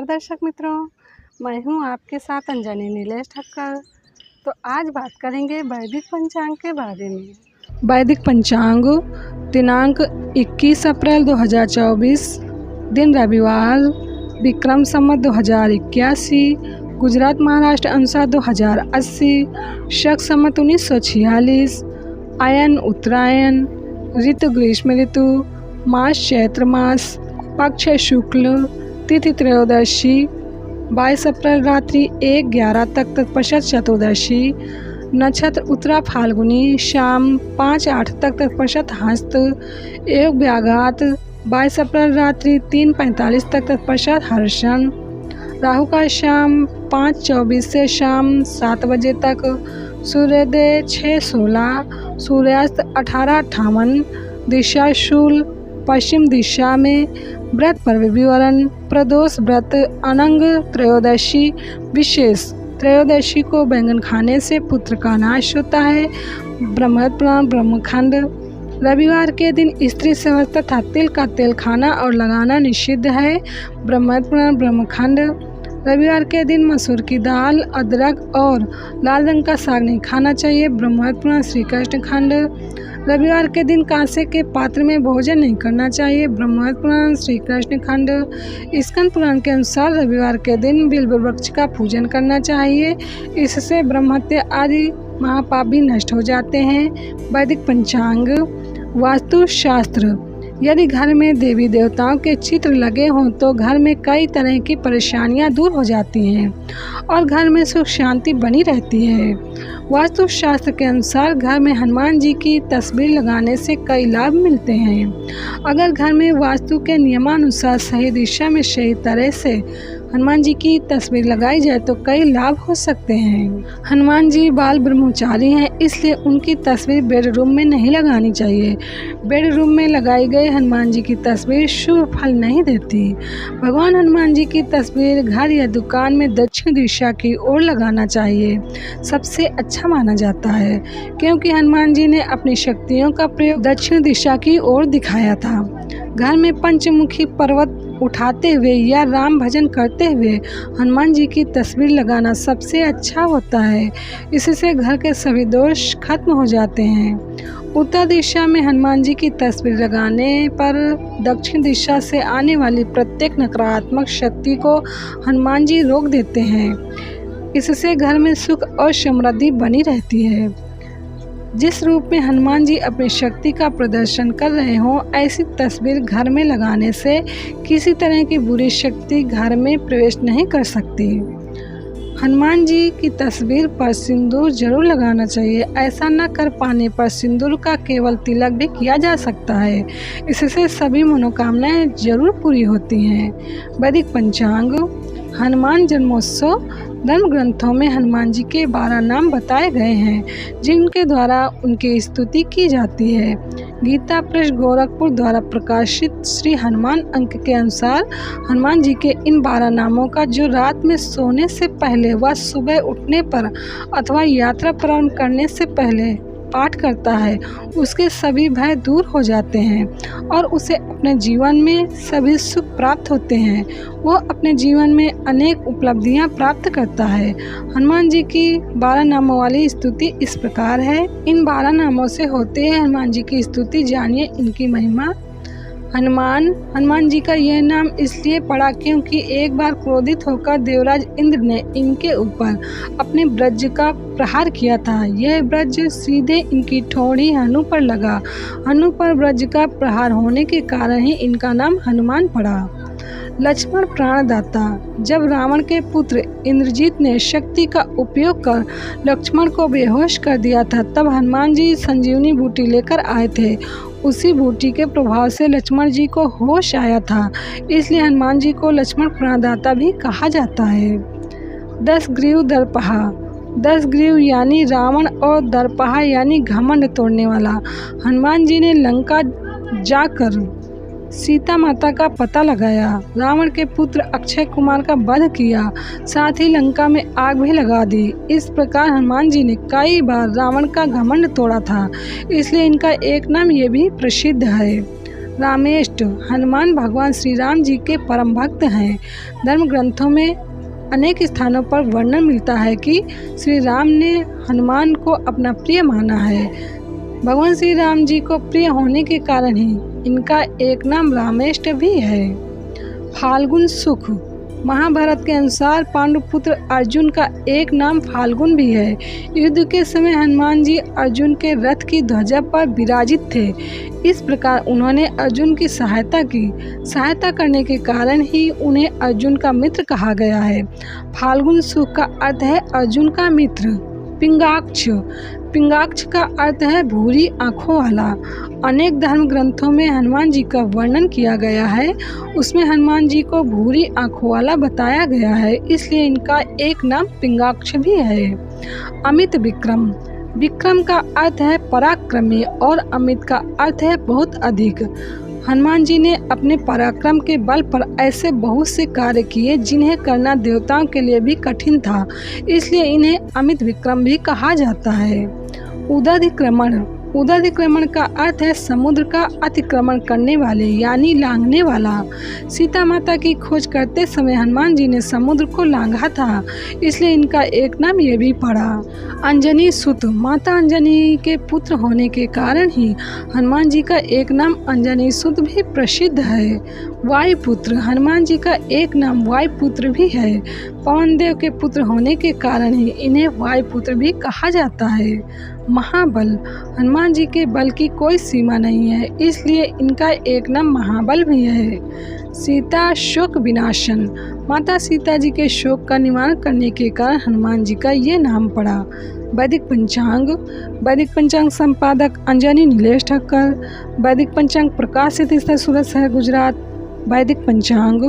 नमस्कार दर्शक मित्रों, मैं हूं आपके साथ अंजनी नीलेश ठक्कर। तो आज बात करेंगे वैदिक पंचांग के बारे में। वैदिक पंचांग दिनांक 21 अप्रैल 2024, दिन रविवार, विक्रम संवत 2081, गुजरात महाराष्ट्र अनुसार 2080, शक संवत 1946, आयन उत्तरायण, ऋतु ग्रीष्म ऋतु, मास चैत्र मास, पक्ष शुक्ल, तिथि त्रयोदशी, 22 अप्रैल रात्रि 1:11 तक तत्पश्चात चतुर्दशी, नक्षत्र उत्तरा फाल्गुनी, शाम 5:08 तक तत्पश्चात हस्त, योग व्याघात 22 अप्रैल रात्रि 3:45 तक तत्पश्चात हर्षण, राहु का शाम 5:24 से शाम 7 बजे तक, सूर्योदय 6:16, सूर्यास्त 18:58, दिशा शूल पश्चिम दिशा में, व्रत पर्व विवरण, प्रदोष व्रत, अनंग त्रयोदशी विशेष, त्रयोदशी को बैंगन खाने से पुत्र का नाश होता है। ब्रह्मपुराण पुराण ब्रह्मखंड, रविवार के दिन स्त्री सेवन तथा तिल का तेल खाना और लगाना निषिद्ध है। ब्रह्मपुराण पुराण ब्रह्मखंड, रविवार के दिन मसूर की दाल, अदरक और लाल रंग का साग नहीं खाना चाहिए। ब्रह्मपुराण पुराण श्री कृष्ण खंड, रविवार के दिन कांसे के पात्र में भोजन नहीं करना चाहिए। ब्रह्मपुराण पुराण श्री कृष्ण खंड, स्कंद पुराण के अनुसार रविवार के दिन बिल्व वृक्ष का पूजन करना चाहिए, इससे ब्रह्महत्या आदि महापाप भी नष्ट हो जाते हैं। वैदिक पंचांग, वास्तु शास्त्र, यदि घर में देवी देवताओं के चित्र लगे हों तो घर में कई तरह की परेशानियां दूर हो जाती हैं और घर में सुख शांति बनी रहती है। वास्तु शास्त्र के अनुसार घर में हनुमान जी की तस्वीर लगाने से कई लाभ मिलते हैं। अगर घर में वास्तु के नियमानुसार सही दिशा में सही तरह से हनुमान जी की तस्वीर लगाई जाए तो कई लाभ हो सकते हैं। हनुमान जी बाल ब्रह्मचारी हैं, इसलिए उनकी तस्वीर बेडरूम में नहीं लगानी चाहिए। बेडरूम में लगाई गई हनुमान जी की तस्वीर शुभ फल नहीं देती। भगवान हनुमान जी की तस्वीर घर या दुकान में दक्षिण दिशा की ओर लगाना चाहिए, सबसे अच्छा माना जाता है, क्योंकि हनुमान जी ने अपनी शक्तियों का प्रयोग दक्षिण दिशा की ओर दिखाया था। घर में पंचमुखी पर्वत उठाते हुए या राम भजन करते हुए हनुमान जी की तस्वीर लगाना सबसे अच्छा होता है, इससे घर के सभी दोष खत्म हो जाते हैं। उत्तर दिशा में हनुमान जी की तस्वीर लगाने पर दक्षिण दिशा से आने वाली प्रत्येक नकारात्मक शक्ति को हनुमान जी रोक देते हैं, इससे घर में सुख और समृद्धि बनी रहती है। जिस रूप में हनुमान जी अपनी शक्ति का प्रदर्शन कर रहे हों, ऐसी तस्वीर घर में लगाने से किसी तरह की बुरी शक्ति घर में प्रवेश नहीं कर सकती। हनुमान जी की तस्वीर पर सिंदूर जरूर लगाना चाहिए। ऐसा न कर पाने पर सिंदूर का केवल तिलक भी किया जा सकता है, इससे सभी मनोकामनाएं जरूर पूरी होती हैं। वैदिक पंचांग, हनुमान जन्मोत्सव, धर्म ग्रंथों में हनुमान जी के 12 नाम बताए गए हैं जिनके द्वारा उनकी स्तुति की जाती है। गीता प्रेस गोरखपुर द्वारा प्रकाशित श्री हनुमान अंक के अनुसार हनुमान जी के इन 12 नामों का जो रात में सोने से पहले व सुबह उठने पर अथवा यात्रा प्रारंभ करने से पहले पाठ करता है, उसके सभी भय दूर हो जाते हैं और उसे अपने जीवन में सभी सुख प्राप्त होते हैं। वो अपने जीवन में अनेक उपलब्धियां प्राप्त करता है। हनुमान जी की 12 नामों वाली स्तुति इस प्रकार है। इन 12 नामों से होते हैं हनुमान जी की स्तुति, जानिए इनकी महिमा। हनुमान जी का यह नाम इसलिए पड़ा क्योंकि एक बार क्रोधित होकर देवराज इंद्र ने इनके ऊपर अपने ब्रज का प्रहार किया था। यह ब्रज सीधे इनकी ठोड़ी हनु पर लगा। हनु पर ब्रज का प्रहार होने के कारण ही इनका नाम हनुमान पड़ा। लक्ष्मण प्राणदाता, जब रावण के पुत्र इंद्रजीत ने शक्ति का उपयोग कर लक्ष्मण को बेहोश कर दिया था, तब हनुमान जी संजीवनी बूटी लेकर आए थे। उसी बूटी के प्रभाव से लक्ष्मण जी को होश आया था, इसलिए हनुमान जी को लक्ष्मण प्राणदाता भी कहा जाता है। 10 ग्रीव दर्पहा, 10 ग्रीव यानी रावण और दर्पहा यानी घमंड तोड़ने वाला। हनुमान जी ने लंका जाकर सीता माता का पता लगाया, रावण के पुत्र अक्षय कुमार का वध किया, साथ ही लंका में आग भी लगा दी। इस प्रकार हनुमान जी ने कई बार रावण का घमंड तोड़ा था, इसलिए इनका एक नाम ये भी प्रसिद्ध है। रामेष्ट हनुमान भगवान श्री राम जी के परम भक्त हैं। धर्म ग्रंथों में अनेक स्थानों पर वर्णन मिलता है कि श्री राम ने हनुमान को अपना प्रिय माना है। भगवान श्री राम जी को प्रिय होने के कारण ही इनका एक नाम रामेष्ट भी है। फाल्गुन सुख महाभारत के अनुसार पांडुपुत्र अर्जुन का एक नाम फाल्गुन भी है। युद्ध के समय हनुमान जी अर्जुन के रथ की ध्वजा पर विराजित थे। इस प्रकार उन्होंने अर्जुन की सहायता करने के कारण ही उन्हें अर्जुन का मित्र कहा गया है। फाल्गुन सुख का अर्थ है अर्जुन का मित्र। पिंगाक्ष का अर्थ है भूरी आँखों वाला। अनेक धर्म ग्रंथों में हनुमान जी का वर्णन किया गया है, उसमें हनुमान जी को भूरी आँखों वाला बताया गया है, इसलिए इनका एक नाम पिंगाक्ष भी है। अमित विक्रम का अर्थ है पराक्रमी और अमित का अर्थ है बहुत अधिक। हनुमान जी ने अपने पराक्रम के बल पर ऐसे बहुत से कार्य किए जिन्हें करना देवताओं के लिए भी कठिन था, इसलिए इन्हें अमित विक्रम भी कहा जाता है। उदधिक्रमण का अर्थ है समुद्र का अतिक्रमण करने वाले यानी लांघने वाला। सीता माता की खोज करते समय हनुमान जी ने समुद्र को लांघा था, इसलिए इनका एक नाम ये भी पड़ा। अंजनी सुत माता अंजनी के पुत्र होने के कारण ही हनुमान जी का एक नाम अंजनी सुत भी प्रसिद्ध है। वायुपुत्र हनुमान जी का एक नाम वायुपुत्र भी है। पवन देव के पुत्र होने के कारण ही इन्हें वायुपुत्र भी कहा जाता है। महाबल हनुमान जी के बल की कोई सीमा नहीं है, इसलिए इनका एक नाम महाबल भी है। सीता शोक विनाशन माता सीता जी के शोक का निवारण करने के कारण हनुमान जी का ये नाम पड़ा। वैदिक पंचांग संपादक अंजनी नीलेश ठक्कर। वैदिक पंचांग प्रकाशित स्थल सूरत शहर गुजरात। वैदिक पंचांग।